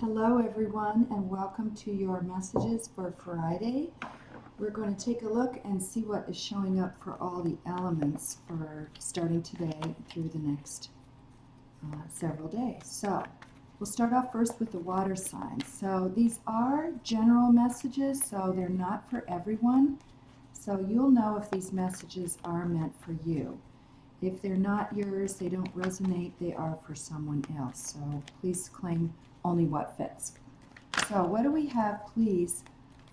Hello everyone and welcome to your messages for Friday. We're going to take a look and see what is showing up for all the elements for starting today through the next several days. So we'll start off first with the water signs. So these are general messages, so they're not for everyone. So you'll know if these messages are meant for you. If they're not yours, they don't resonate, they are for someone else. So please claim only what fits. So what do we have, please,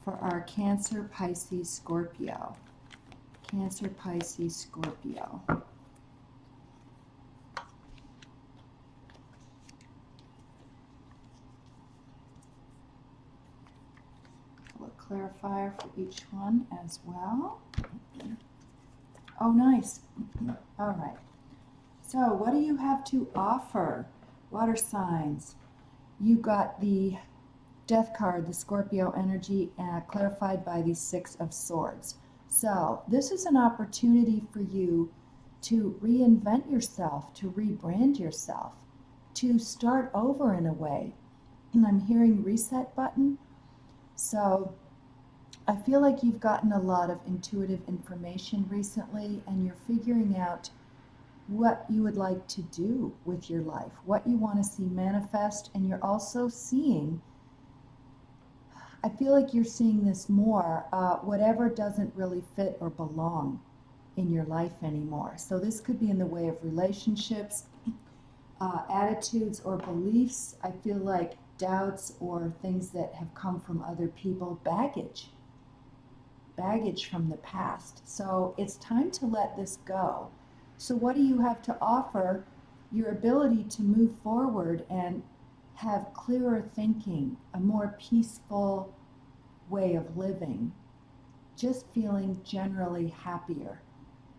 for our Cancer, Pisces, Scorpio? Cancer, Pisces, Scorpio. A clarifier for each one as well. Oh, nice. All right. So what do you have to offer? Water signs. You got the Death card, the Scorpio energy, clarified by the Six of Swords. So this is an opportunity for you to reinvent yourself, to rebrand yourself, to start over in a way. And I'm hearing reset button. So I feel like you've gotten a lot of intuitive information recently and you're figuring out what you would like to do with your life, what you want to see manifest, and you're also seeing, I feel like you're seeing this more, whatever doesn't really fit or belong in your life anymore. So this could be in the way of relationships, attitudes or beliefs. I feel like doubts or things that have come from other people, baggage from the past. So it's time to let this go. So what do you have to offer? Your ability to move forward and have clearer thinking, a more peaceful way of living, just feeling generally happier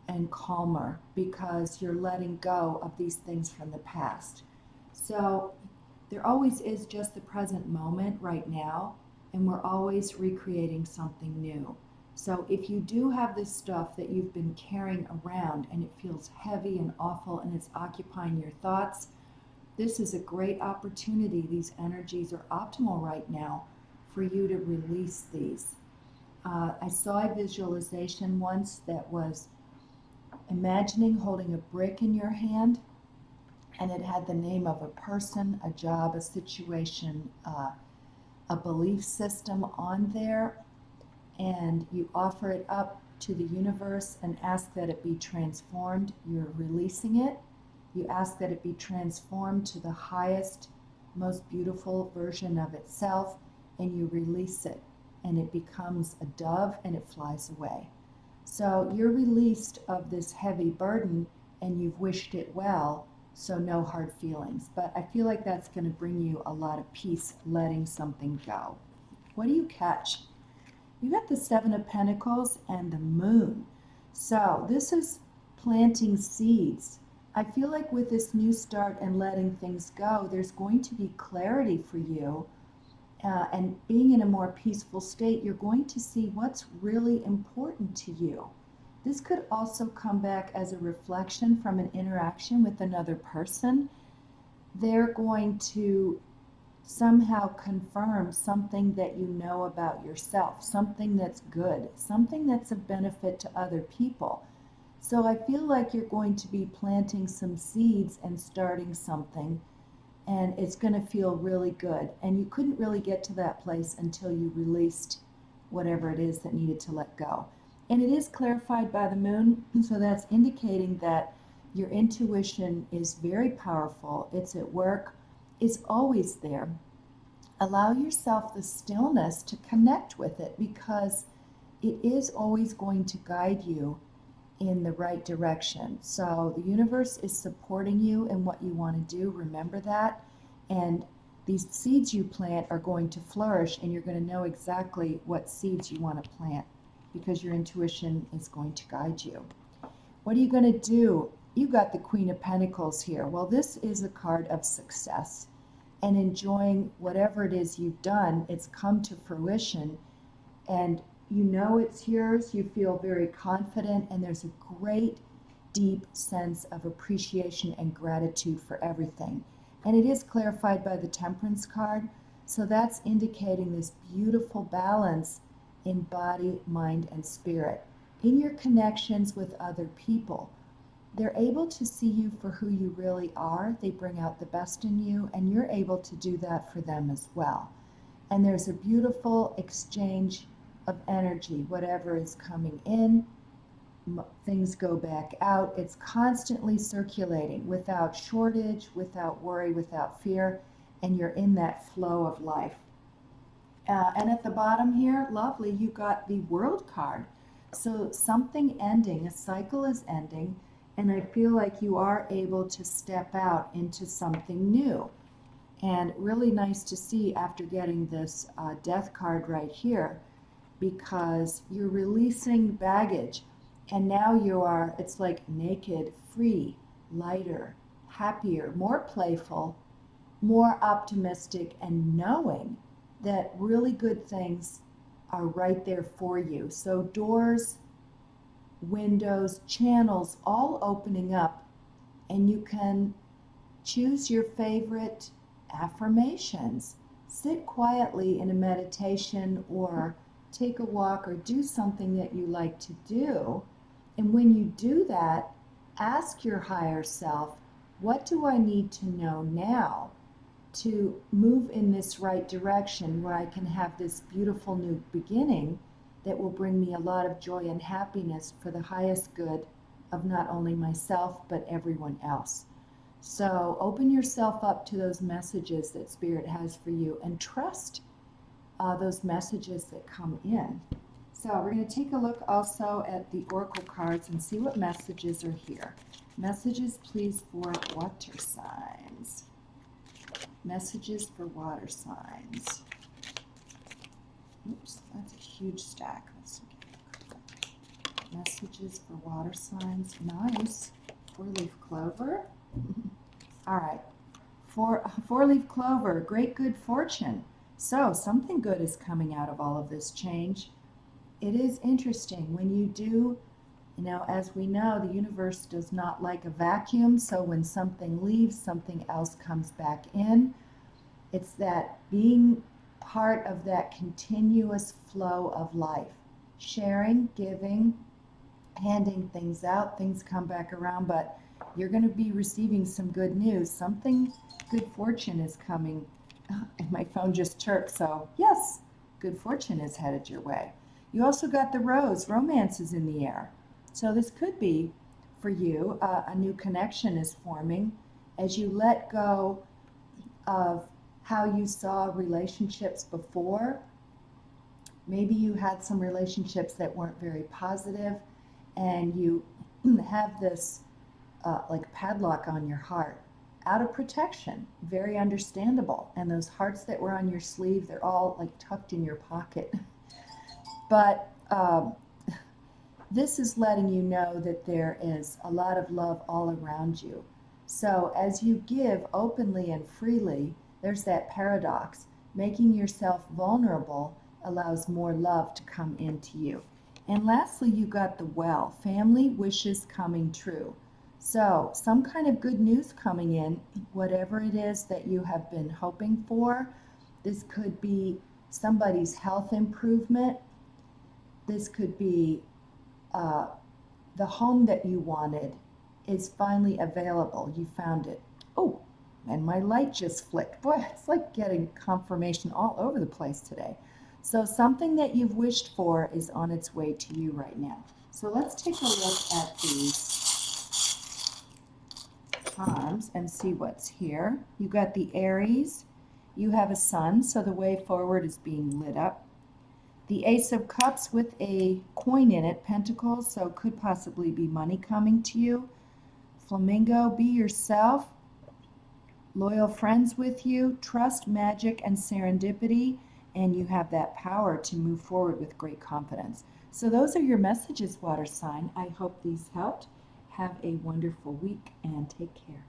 and calmer because you're letting go of these things from the past. So there always is just the present moment right now, and we're always recreating something new. So if you do have this stuff that you've been carrying around and it feels heavy and awful and it's occupying your thoughts, this is a great opportunity. These energies are optimal right now for you to release these. I saw a visualization once that was imagining holding a brick in your hand, and it had the name of a person, a job, a situation, a belief system on there, and you offer it up to the universe and ask that it be transformed. You're releasing it. You ask that it be transformed to the highest, most beautiful version of itself, and you release it, and it becomes a dove and it flies away. So you're released of this heavy burden and you've wished it well, so no hard feelings. But I feel like that's going to bring you a lot of peace, letting something go. What do you catch? You got the Seven of Pentacles and the Moon. So this is planting seeds. I feel like with this new start and letting things go, there's going to be clarity for you. And being in a more peaceful state, you're going to see what's really important to you. This could also come back as a reflection from an interaction with another person. They're going to somehow confirm something that you know about yourself, something that's good, something that's of benefit to other people. So I feel like you're going to be planting some seeds and starting something, and it's going to feel really good. And you couldn't really get to that place until you released whatever it is that needed to let go. And it is clarified by the moon, so that's indicating that your intuition is very powerful. It's at work. Is always there. Allow yourself the stillness to connect with it because it is always going to guide you in the right direction. So the universe is supporting you in what you want to do. Remember that. And these seeds you plant are going to flourish, and you're going to know exactly what seeds you want to plant because your intuition is going to guide you. What are you going to do? You got the Queen of Pentacles here. Well, this is a card of success and enjoying whatever it is you've done. It's come to fruition and you know it's yours. You feel very confident, and there's a great deep sense of appreciation and gratitude for everything. And it is clarified by the Temperance card. So that's indicating this beautiful balance in body, mind, and spirit. In your connections with other people, they're able to see you for who you really are. They bring out the best in you, and you're able to do that for them as well. And there's a beautiful exchange of energy. Whatever is coming in, things go back out. It's constantly circulating without shortage, without worry, without fear, and you're in that flow of life. And at the bottom here, lovely, you got the World card. So something ending, a cycle is ending, and I feel like you are able to step out into something new. And really nice to see after getting this Death card right here, because you're releasing baggage, and now you are, it's like naked, free, lighter, happier, more playful, more optimistic, and knowing that really good things are right there for you. So doors, windows, channels all opening up, and you can choose your favorite affirmations. Sit quietly in a meditation or take a walk or do something that you like to do. And when you do that, ask your higher self, what do I need to know now to move in this right direction where I can have this beautiful new beginning that will bring me a lot of joy and happiness for the highest good of not only myself but everyone else. So open yourself up to those messages that Spirit has for you, and trust those messages that come in. So we're going to take a look also at the Oracle cards and see what messages are here. Messages, please, for water signs. Messages for water signs. Oops, that's a huge stack. Let's see. Messages for water signs. Nice. Four-leaf clover. All right. Four-leaf clover, great good fortune. So something good is coming out of all of this change. It is interesting when you do, as we know, the universe does not like a vacuum. So when something leaves, something else comes back in. It's that being part of that continuous flow of life. Sharing, giving, handing things out, things come back around, but you're going to be receiving some good news. Something good fortune is coming. And my phone just chirped, so yes, good fortune is headed your way. You also got the rose. Romance is in the air. So this could be, for you, a new connection is forming as you let go of how you saw relationships before. Maybe you had some relationships that weren't very positive, and you have this like padlock on your heart out of protection. Very understandable. And those hearts that were on your sleeve, they're all like tucked in your pocket. But this is letting you know that there is a lot of love all around you. So as you give openly and freely, there's that paradox. Making yourself vulnerable allows more love to come into you. And lastly, you got the well, family wishes coming true. So some kind of good news coming in, whatever it is that you have been hoping for. This could be somebody's health improvement. This could be the home that you wanted is finally available. You found it. Oh, and my light just flicked. Boy, it's like getting confirmation all over the place today. So something that you've wished for is on its way to you right now. So let's take a look at these charms and see what's here. You got the Aries. You have a sun, so the way forward is being lit up. The Ace of Cups with a coin in it, pentacles, so could possibly be money coming to you. Flamingo, be yourself. Loyal friends with you, trust, magic, and serendipity, and you have that power to move forward with great confidence. So those are your messages, water sign. I hope these helped. Have a wonderful week and take care.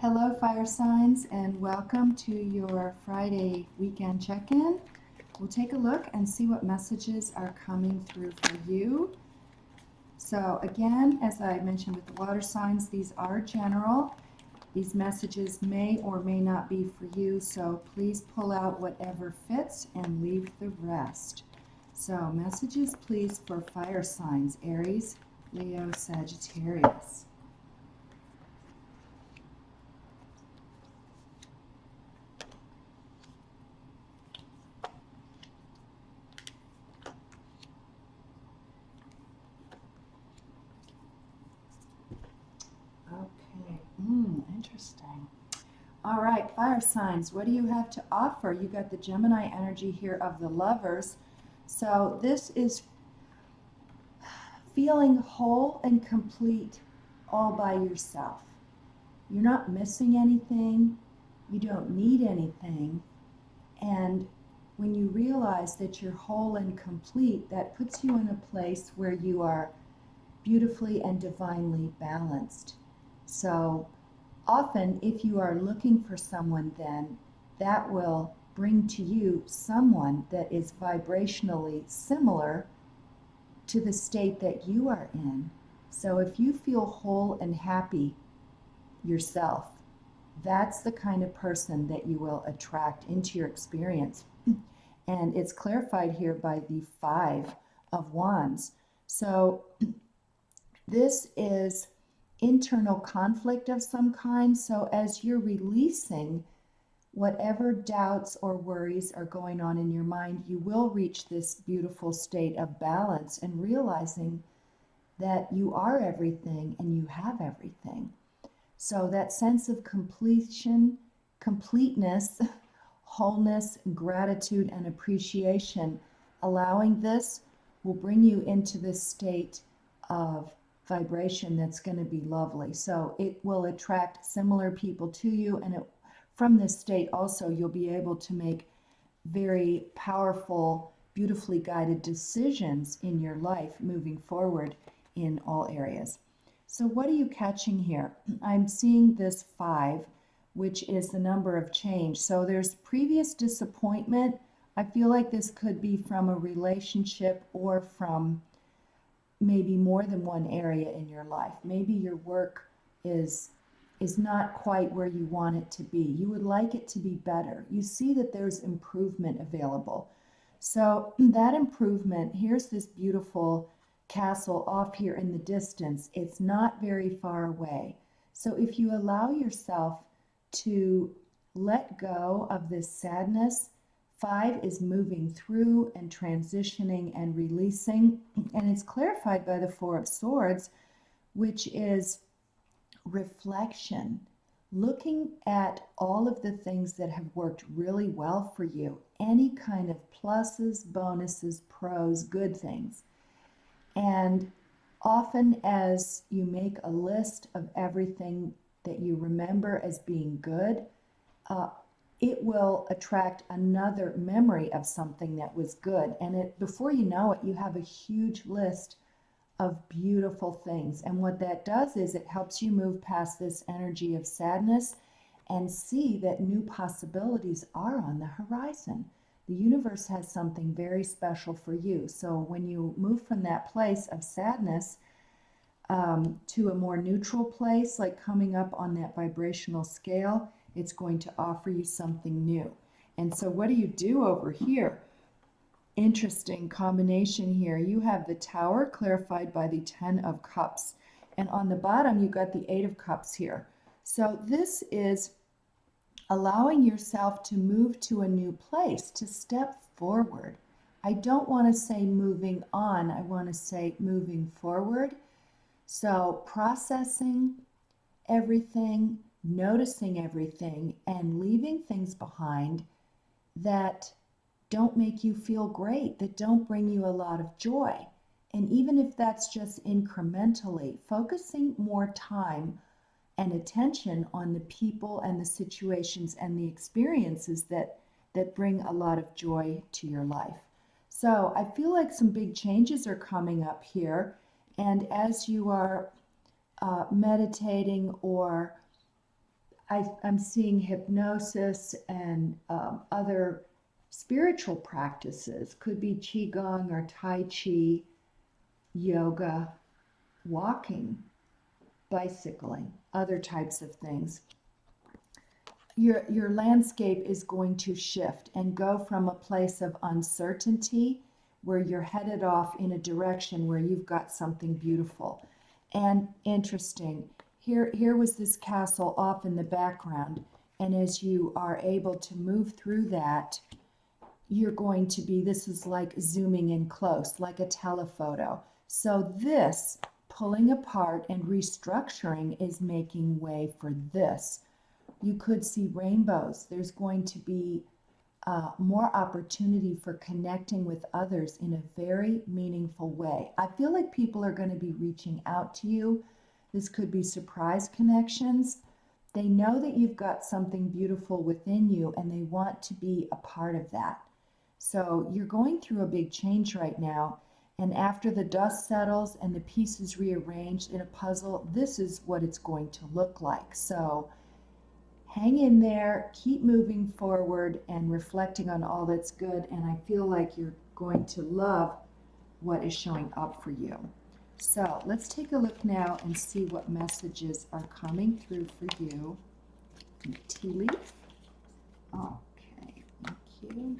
Hello, fire signs, and welcome to your Friday weekend check-in. We'll take a look and see what messages are coming through for you. So again, as I mentioned with the water signs, these are general. These messages may or may not be for you, so please pull out whatever fits and leave the rest. So, messages please for fire signs, Aries, Leo, Sagittarius. Okay, interesting. All right, fire signs, what do you have to offer? You got the Gemini energy here of the Lovers. So this is feeling whole and complete all by yourself. You're not missing anything. You don't need anything. And when you realize that you're whole and complete, that puts you in a place where you are beautifully and divinely balanced. So often, if you are looking for someone, then that will bring to you someone that is vibrationally similar to the state that you are in. So if you feel whole and happy yourself, that's the kind of person that you will attract into your experience. And it's clarified here by the Five of Wands. So this is internal conflict of some kind. So as you're releasing whatever doubts or worries are going on in your mind, you will reach this beautiful state of balance and realizing that you are everything and you have everything. So that sense of completion, completeness, wholeness, gratitude, and appreciation, allowing this will bring you into this state of vibration that's going to be lovely. So it will attract similar people to you, and from this state also you'll be able to make very powerful, beautifully guided decisions in your life moving forward in all areas. So what are you catching here? I'm seeing this 5, which is the number of change. So there's previous disappointment. I feel like this could be from a relationship or from maybe more than one area in your life. Maybe your work is not quite where you want it to be. You would like it to be better. You see that there's improvement available. So that improvement, here's this beautiful castle off here in the distance. It's not very far away. So if you allow yourself to let go of this sadness, 5 is moving through and transitioning and releasing. And it's clarified by the 4 of Swords, which is reflection, looking at all of the things that have worked really well for you, any kind of pluses, bonuses, pros, good things. And often as you make a list of everything that you remember as being good, it will attract another memory of something that was good. And before you know it, you have a huge list of beautiful things. And what that does is it helps you move past this energy of sadness and see that new possibilities are on the horizon. The universe has something very special for you. So when you move from that place of sadness to a more neutral place, like coming up on that vibrational scale, it's going to offer you something new. And so what do you do over here? Interesting combination here. You have the Tower clarified by the 10 of Cups. And on the bottom, you got the 8 of Cups here. So this is allowing yourself to move to a new place, to step forward. I don't want to say moving on. I want to say moving forward. So processing everything, noticing everything, and leaving things behind that don't make you feel great, that don't bring you a lot of joy. And even if that's just incrementally, focusing more time and attention on the people and the situations and the experiences that bring a lot of joy to your life. So I feel like some big changes are coming up here. And as you are meditating, or I'm seeing hypnosis and other spiritual practices, could be qigong or tai chi, yoga, walking, bicycling, other types of things. your landscape is going to shift and go from a place of uncertainty where you're headed off in a direction where you've got something beautiful and interesting. Here was this castle off in the background, and as you are able to move through that, you're going to be, this is like zooming in close, like a telephoto. So this pulling apart and restructuring is making way for this. You could see rainbows. There's going to be more opportunity for connecting with others in a very meaningful way. I feel like people are going to be reaching out to you. This could be surprise connections. They know that you've got something beautiful within you and they want to be a part of that. So you're going through a big change right now. And after the dust settles and the pieces rearranged in a puzzle, this is what it's going to look like. So hang in there, keep moving forward and reflecting on all that's good. And I feel like you're going to love what is showing up for you. So let's take a look now and see what messages are coming through for you. Tea leaf. Okay, thank you.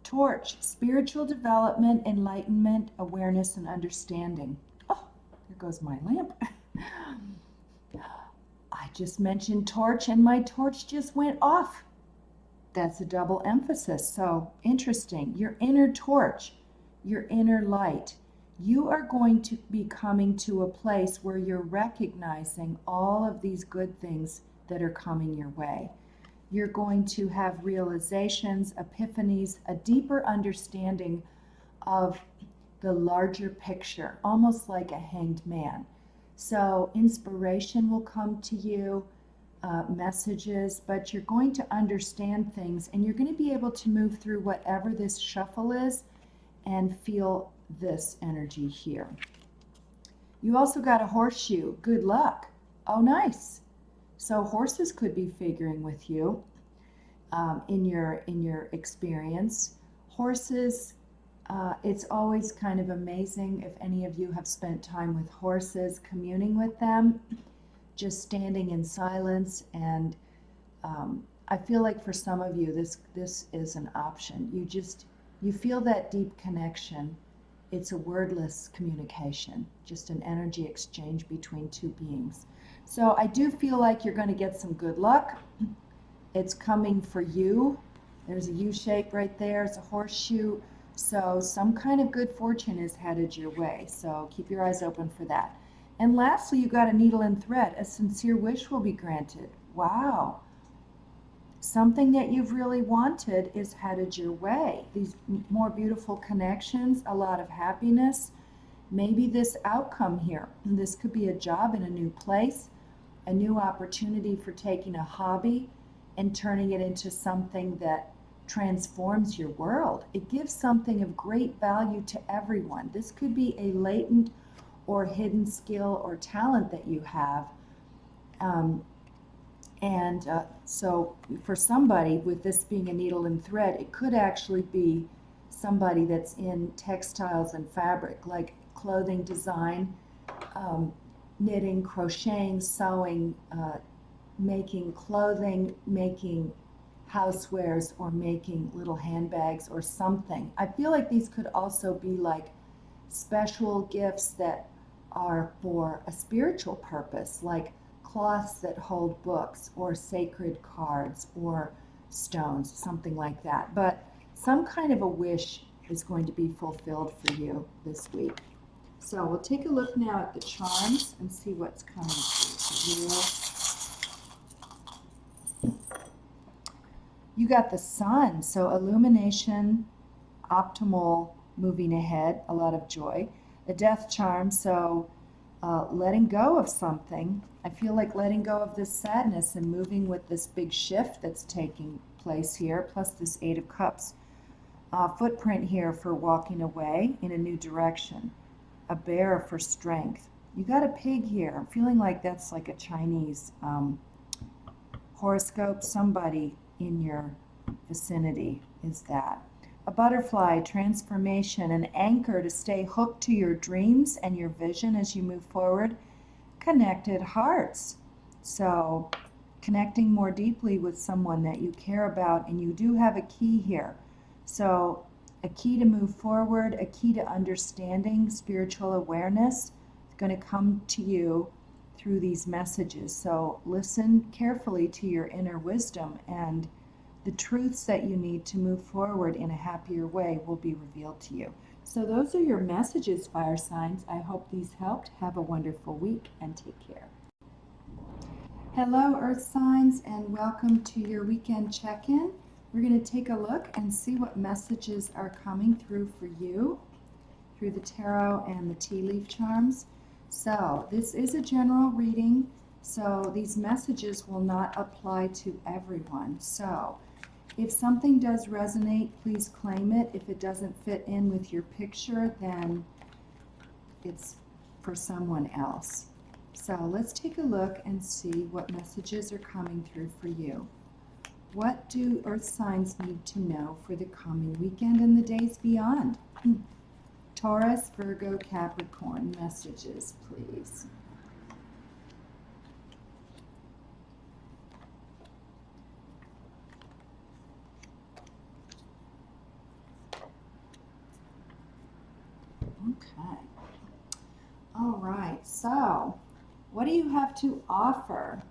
Torch, spiritual development, enlightenment, awareness, and understanding. Oh, there goes my lamp. I just mentioned torch and my torch just went off. That's a double emphasis. So interesting. Your inner torch, your inner light. You are going to be coming to a place where you're recognizing all of these good things that are coming your way. You're going to have realizations, epiphanies, a deeper understanding of the larger picture, almost like a hanged man. So inspiration will come to you, messages, but you're going to understand things and you're going to be able to move through whatever this shuffle is and feel this energy here. You also got a horseshoe. Good luck. Oh, nice. So horses could be figuring with you in your experience. Horses, it's always kind of amazing if any of you have spent time with horses, communing with them, just standing in silence. And I feel like for some of you, this is an option. You feel that deep connection. It's a wordless communication, just an energy exchange between two beings. So I do feel like you're going to get some good luck. It's coming for you. There's a U shape right there. It's a horseshoe. So some kind of good fortune is headed your way. So keep your eyes open for that. And lastly, you got a needle and thread. A sincere wish will be granted. Wow. Something that you've really wanted is headed your way. These more beautiful connections, a lot of happiness. Maybe this outcome here. This could be a job in a new place, a new opportunity for taking a hobby and turning it into something that transforms your world. It gives something of great value to everyone. This could be a latent or hidden skill or talent that you have. So for somebody, with this being a needle and thread, it could actually be somebody that's in textiles and fabric, like clothing design, knitting, crocheting, sewing, making clothing, making housewares, or making little handbags or something. I feel like these could also be like special gifts that are for a spiritual purpose, like cloths that hold books or sacred cards or stones, something like that. But some kind of a wish is going to be fulfilled for you this week. So we'll take a look now at the charms and see what's coming through for you. You got the sun, so illumination, optimal, moving ahead, a lot of joy. The death charm, so letting go of something. I feel like letting go of this sadness and moving with this big shift that's taking place here, plus this Eight of Cups. Footprint here for walking away in a new direction. A bear for strength. You got a pig here. I'm feeling like that's like a Chinese horoscope. Somebody in your vicinity is that. A butterfly, transformation, an anchor to stay hooked to your dreams and your vision as you move forward. Connected hearts. So connecting more deeply with someone that you care about, and you do have a key here. So a key to move forward, a key to understanding spiritual awareness is going to come to you through these messages. So listen carefully to your inner wisdom, and the truths that you need to move forward in a happier way will be revealed to you. So those are your messages, fire signs. I hope these helped. Have a wonderful week and take care. Hello, Earth signs, and welcome to your weekend check-in. We're going to take a look and see what messages are coming through for you through the tarot and the tea leaf charms. So this is a general reading, so these messages will not apply to everyone. So if something does resonate, please claim it. If it doesn't fit in with your picture, then it's for someone else. So let's take a look and see what messages are coming through for you. What do Earth signs need to know for the coming weekend and the days beyond? Taurus, Virgo, Capricorn, messages, please. Okay. All right, so what do you have to offer?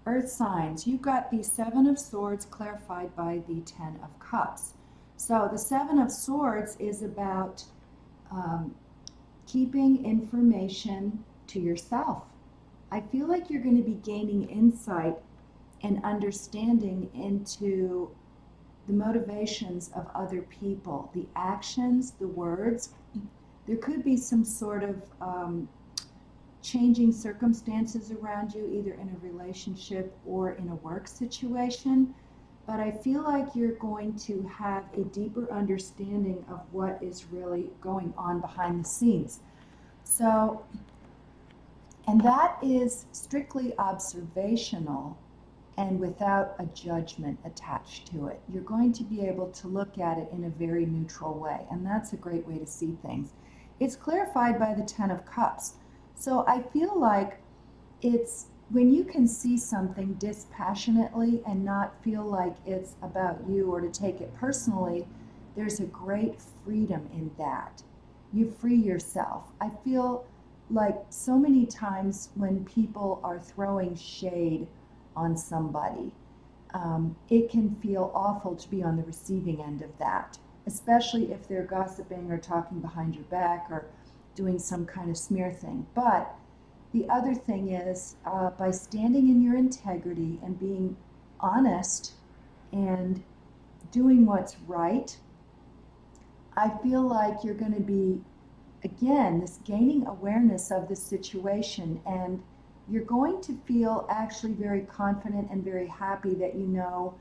Earth signs, you've got the Seven of Swords clarified by the Ten of Cups. So the Seven of Swords is about keeping information to yourself. I feel like you're going to be gaining insight and understanding into the motivations of other people, the actions, the words. There could be some sort of changing circumstances around you, either in a relationship or in a work situation. But I feel like you're going to have a deeper understanding of what is really going on behind the scenes. So, and that is strictly observational and without a judgment attached to it. You're going to be able to look at it in a very neutral way, and that's a great way to see things. It's clarified by the Ten of Cups. So I feel like it's when you can see something dispassionately and not feel like it's about you or to take it personally, there's a great freedom in that. You free yourself. I feel like so many times when people are throwing shade on somebody, it can feel awful to be on the receiving end of that, especially if they're gossiping or talking behind your back or doing some kind of smear thing. But the other thing is, by standing in your integrity and being honest and doing what's right, I feel like you're going to be, again, this gaining awareness of the situation, and you're going to feel actually very confident and very happy that you know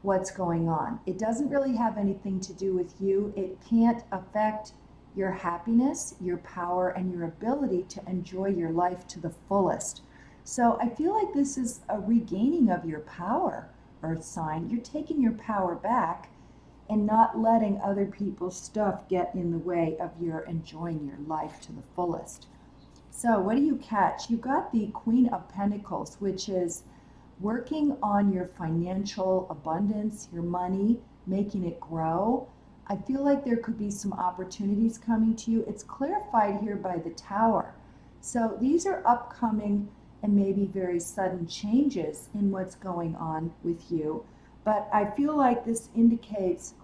what's going on. It doesn't really have anything to do with you. It can't affect your happiness, your power, and your ability to enjoy your life to the fullest. So I feel like this is a regaining of your power, Earth sign. You're taking your power back and not letting other people's stuff get in the way of your enjoying your life to the fullest. So what do you catch? You got the Queen of Pentacles, which is working on your financial abundance, your money, making it grow. I feel like there could be some opportunities coming to you. It's clarified here by the Tower. So these are upcoming and maybe very sudden changes in what's going on with you. But I feel like this indicates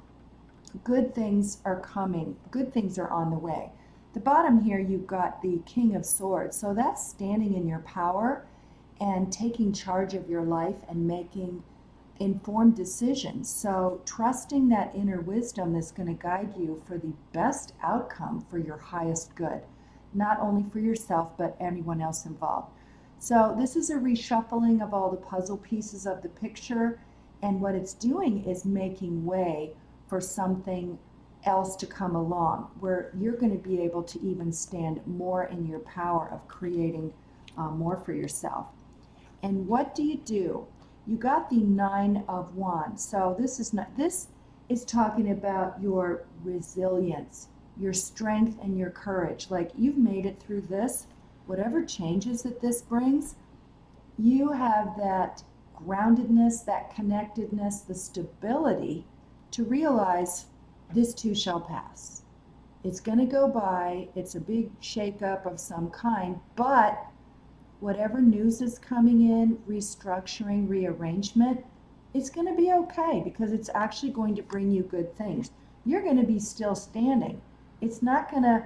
good things are coming. Good things are on the way. The bottom here, you've got the King of Swords. So that's standing in your power and taking charge of your life and making informed decisions. So trusting that inner wisdom is going to guide you for the best outcome for your highest good, not only for yourself, but anyone else involved. So this is a reshuffling of all the puzzle pieces of the picture, and what it's doing is making way for something else to come along where you're going to be able to even stand more in your power of creating more for yourself. And what do? You got the Nine of Wands. So this is talking about your resilience, your strength, and your courage. Like, you've made it through this. Whatever changes that this brings, you have that groundedness, that connectedness, the stability to realize this too shall pass. It's going to go by. It's a big shakeup of some kind, but whatever news is coming in, restructuring, rearrangement, it's going to be okay because it's actually going to bring you good things. You're going to be still standing. It's not going to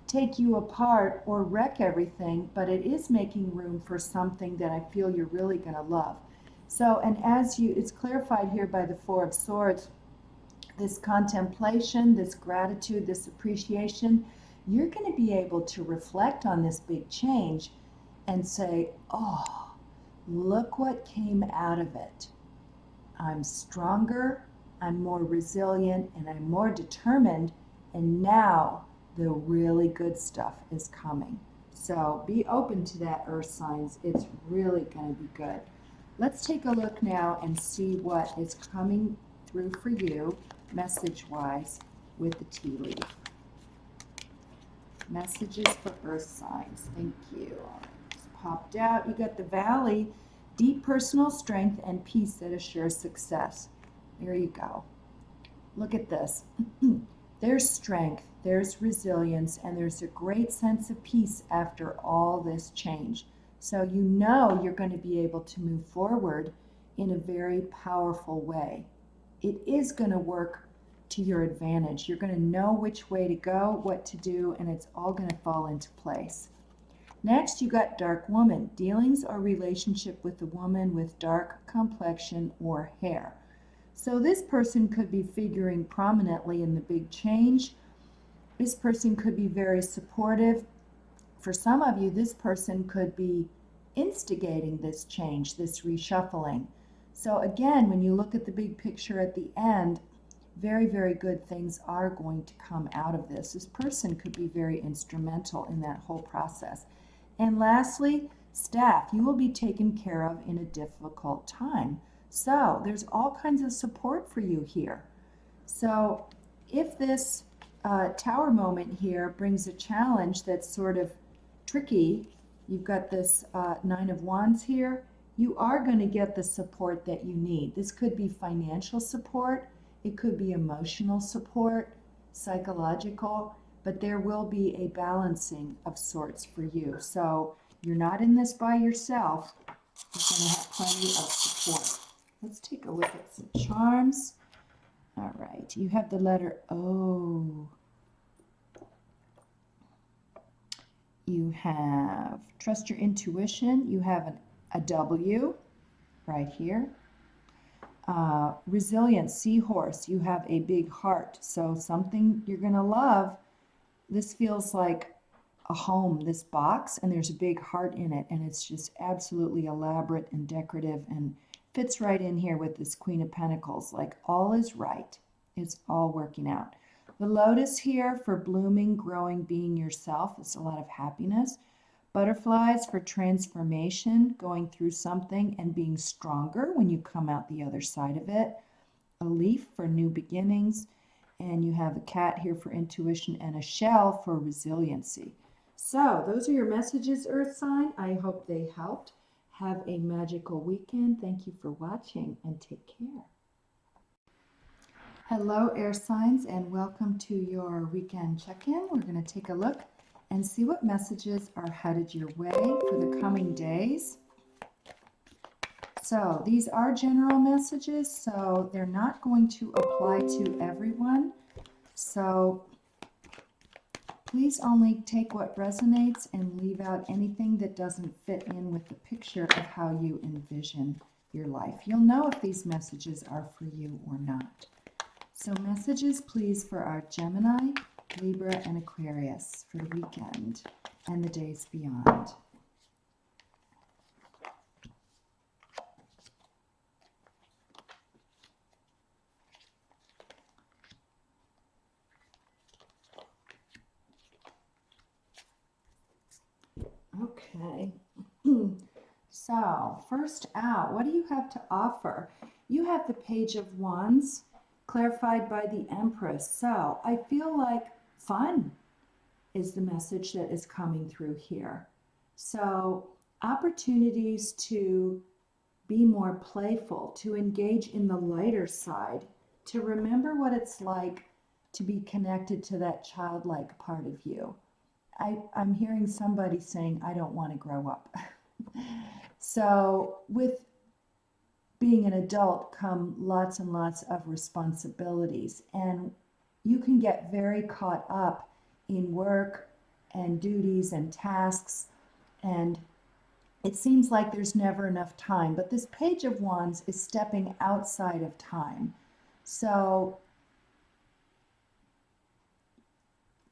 take you apart or wreck everything, but it is making room for something that I feel you're really going to love. So, and it's clarified here by the Four of Swords, this contemplation, this gratitude, this appreciation, you're going to be able to reflect on this big change and say, oh, look what came out of it. I'm stronger, I'm more resilient, and I'm more determined, and now the really good stuff is coming. So be open to that, Earth signs. It's really going to be good. Let's take a look now and see what is coming through for you, message-wise, with the tea leaf. Messages for Earth signs. Thank you. Just popped out. You got the Valley, deep personal strength and peace that assures success. There you go. Look at this. There's strength, there's resilience, and there's a great sense of peace after all this change. So you know you're going to be able to move forward in a very powerful way. It is going to work to your advantage. You're going to know which way to go, what to do, and it's all going to fall into place. Next, you got Dark Woman, dealings or relationship with a woman with dark complexion or hair. So this person could be figuring prominently in the big change. This person could be very supportive. For some of you, this person could be instigating this change, this reshuffling. So again, when you look at the big picture at the end, very, very good things are going to come out of this. This person could be very instrumental in that whole process. And lastly, staff, you will be taken care of in a difficult time. So there's all kinds of support for you here. So if this tower moment here brings a challenge that's sort of tricky, you've got this Nine of Wands here, you are going to get the support that you need. This could be financial support, it could be emotional support, psychological, but there will be a balancing of sorts for you. So you're not in this by yourself. You're going to have plenty of support. Let's take a look at some charms. All right, you have the letter O. You have trust your intuition. You have a W right here. Resilience, seahorse. You have a big heart. So something you're going to love. This feels like a home, this box, and there's a big heart in it, and it's just absolutely elaborate and decorative and fits right in here with this Queen of Pentacles, like all is right. It's all working out. The Lotus here for blooming, growing, being yourself. It's a lot of happiness. Butterflies for transformation, going through something and being stronger when you come out the other side of it. A leaf for new beginnings. And you have a cat here for intuition and a shell for resiliency. So those are your messages, Earth sign. I hope they helped. Have a magical weekend. Thank you for watching and take care. Hello, air signs, and welcome to your weekend check-in. We're going to take a look and see what messages are headed your way for the coming days. So these are general messages, so they're not going to apply to everyone. So please only take what resonates and leave out anything that doesn't fit in with the picture of how you envision your life. You'll know if these messages are for you or not. So messages, please, for our Gemini, Libra, and Aquarius for the weekend and the days beyond. Okay, so first out, what do you have to offer? You have the Page of Wands, clarified by the Empress. So I feel like fun is the message that is coming through here. So opportunities to be more playful, to engage in the lighter side, to remember what it's like to be connected to that childlike part of you. I'm hearing somebody saying, I don't want to grow up. So with being an adult come lots and lots of responsibilities, and you can get very caught up in work and duties and tasks, and it seems like there's never enough time. But this Page of Wands is stepping outside of time. So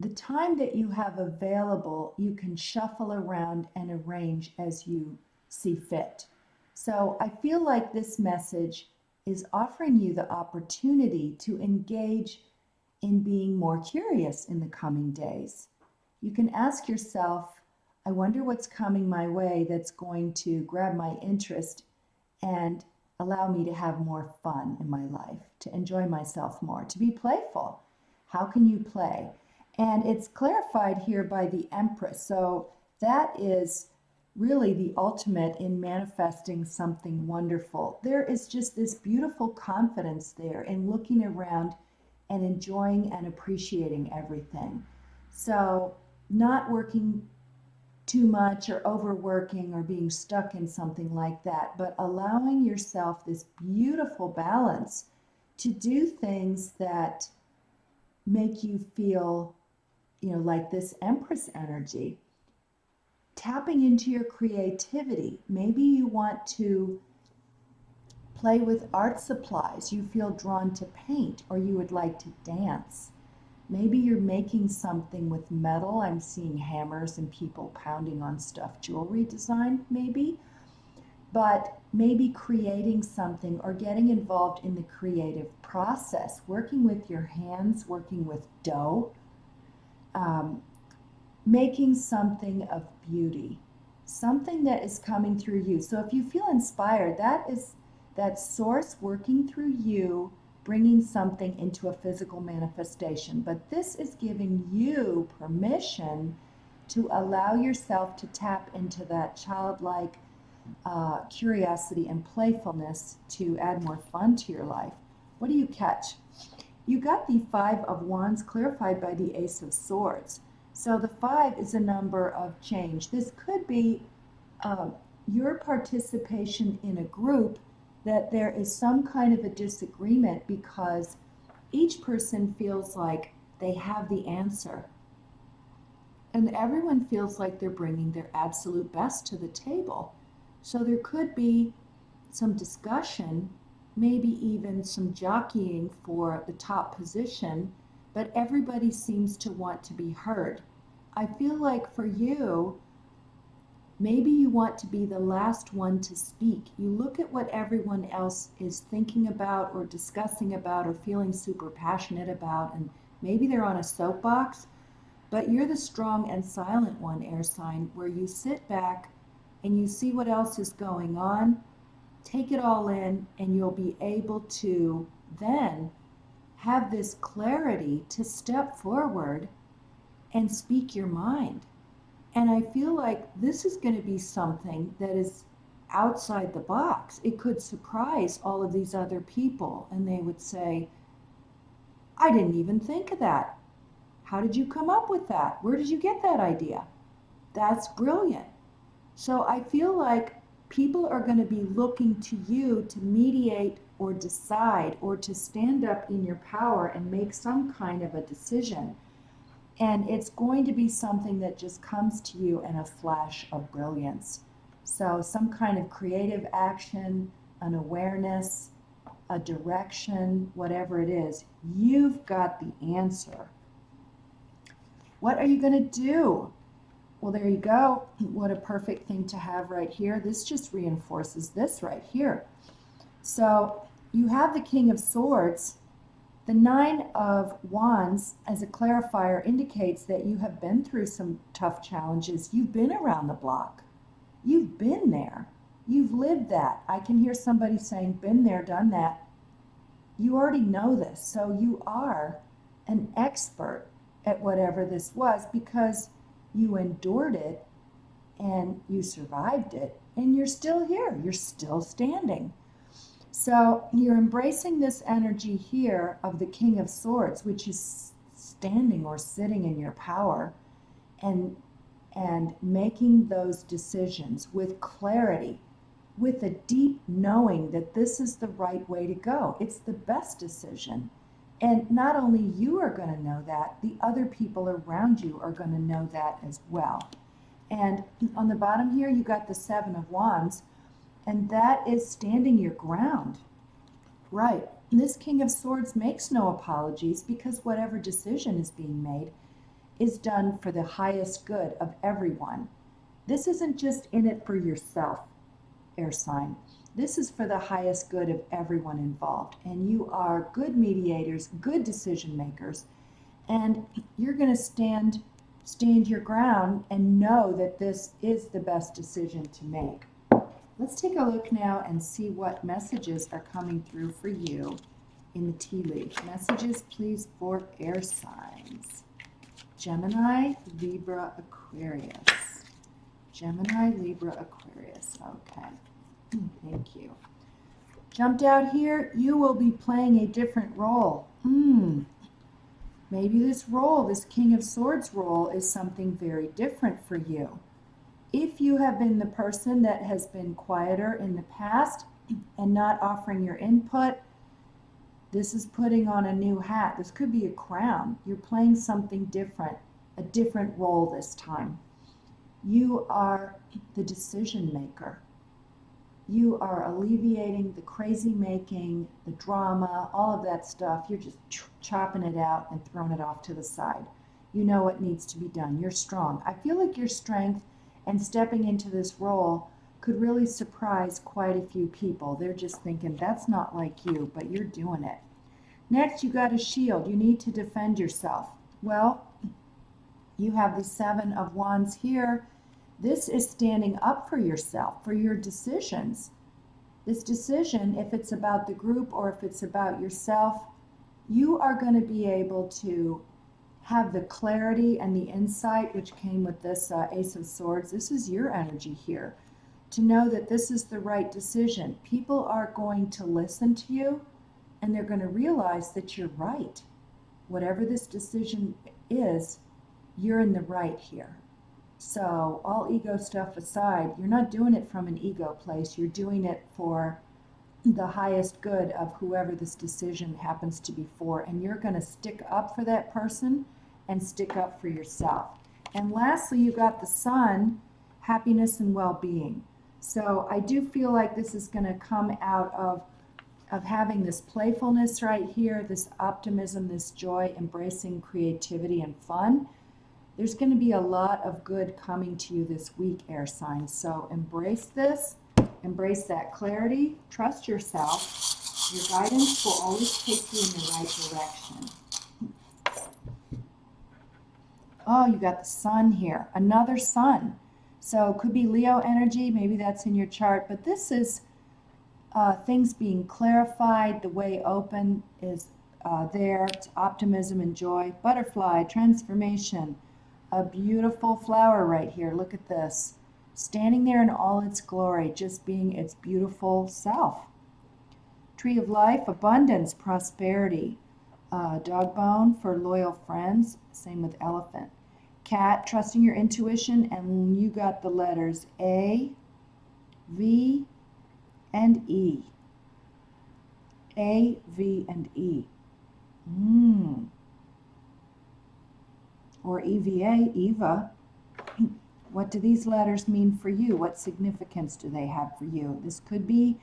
the time that you have available, you can shuffle around and arrange as you see fit. So I feel like this message is offering you the opportunity to engage in being more curious in the coming days. You can ask yourself, I wonder what's coming my way that's going to grab my interest and allow me to have more fun in my life, to enjoy myself more, to be playful. How can you play? And it's clarified here by the Empress. So that is really the ultimate in manifesting something wonderful. There is just this beautiful confidence there in looking around and enjoying and appreciating everything. So not working too much or overworking or being stuck in something like that, but allowing yourself this beautiful balance to do things that make you feel, like this Empress energy. Tapping into your creativity. Maybe you want to play with art supplies. You feel drawn to paint, or you would like to dance. Maybe you're making something with metal. I'm seeing hammers and people pounding on stuff. Jewelry design, maybe. But maybe creating something or getting involved in the creative process. Working with your hands, working with dough. Making something of beauty. Something that is coming through you. So if you feel inspired, that is that source working through you, bringing something into a physical manifestation. But this is giving you permission to allow yourself to tap into that childlike curiosity and playfulness to add more fun to your life. What do you catch? You got the Five of Wands clarified by the Ace of Swords. So the 5 is a number of change. This could be your participation in a group that there is some kind of a disagreement because each person feels like they have the answer. And everyone feels like they're bringing their absolute best to the table. So there could be some discussion, maybe even some jockeying for the top position, but everybody seems to want to be heard. I feel like for you, maybe you want to be the last one to speak. You look at what everyone else is thinking about or discussing about or feeling super passionate about, and maybe they're on a soapbox, but you're the strong and silent one, air sign, where you sit back and you see what else is going on, take it all in, and you'll be able to then have this clarity to step forward and speak your mind. And I feel like this is going to be something that is outside the box. It could surprise all of these other people, and they would say, I didn't even think of that. How did you come up with that? Where did you get that idea? That's brilliant. So I feel like people are going to be looking to you to mediate or decide or to stand up in your power and make some kind of a decision. And it's going to be something that just comes to you in a flash of brilliance. So some kind of creative action, an awareness, a direction, whatever it is, you've got the answer. What are you going to do? Well, there you go. What a perfect thing to have right here. This just reinforces this right here. So you have the King of Swords. The Nine of Wands, as a clarifier, indicates that you have been through some tough challenges. You've been around the block. You've been there. You've lived that. I can hear somebody saying, been there, done that. You already know this. So you are an expert at whatever this was because you endured it and you survived it and you're still here. You're still standing. So you're embracing this energy here of the King of Swords, which is standing or sitting in your power, and making those decisions with clarity, with a deep knowing that this is the right way to go. It's the best decision. And not only you are going to know that, the other people around you are going to know that as well. And on the bottom here, you got the Seven of Wands, and that is standing your ground. Right. This King of Swords makes no apologies because whatever decision is being made is done for the highest good of everyone. This isn't just in it for yourself, air sign. This is for the highest good of everyone involved. And you are good mediators, good decision makers, and you're going to stand your ground and know that this is the best decision to make. Let's take a look now and see what messages are coming through for you in the tea leaves. Messages, please, for air signs. Gemini, Libra, Aquarius. Gemini, Libra, Aquarius. Okay. Thank you. Jumped out here, you will be playing a different role. Maybe this role, this King of Swords role, is something very different for you. If you have been the person that has been quieter in the past and not offering your input, this is putting on a new hat. This could be a crown. You're playing something different, a different role this time. You are the decision maker. You are alleviating the crazy making, the drama, all of that stuff. You're just chopping it out and throwing it off to the side. You know what needs to be done. You're strong. I feel like your strength and stepping into this role could really surprise quite a few people. They're just thinking, that's not like you, but you're doing it. Next, you got a shield. You need to defend yourself. Well, you have the Seven of Wands here. This is standing up for yourself, for your decisions. This decision, if it's about the group or if it's about yourself, you are going to be able to have the clarity and the insight which came with this Ace of Swords. This is your energy here, to know that this is the right decision. People are going to listen to you, and they're going to realize that you're right. Whatever this decision is, you're in the right here. So all ego stuff aside, you're not doing it from an ego place. You're doing it for the highest good of whoever this decision happens to be for. And you're going to stick up for that person and stick up for yourself. And lastly, you got the Sun, happiness and well-being. So I do feel like this is going to come out of having this playfulness right here, this optimism, this joy, embracing creativity and fun. There's going to be a lot of good coming to you this week, air signs. So embrace this, embrace that clarity, trust yourself. Your guidance will always take you in the right direction. Oh, you got the Sun here, another Sun. So it could be Leo energy, maybe that's in your chart, but this is things being clarified, the way open is there, it's optimism and joy, butterfly, transformation, a beautiful flower right here, look at this, standing there in all its glory, just being its beautiful self. Tree of life, abundance, prosperity, dog bone for loyal friends, same with elephant. Cat, trusting your intuition, and you got the letters A, V, and E. A, V, and E. Or EVA, Eva. What do these letters mean for you? What significance do they have for you? This could be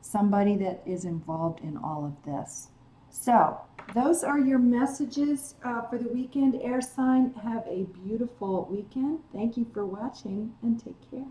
somebody that is involved in all of this. So, those are your messages for the weekend, air sign. Have a beautiful weekend. Thank you for watching, and take care.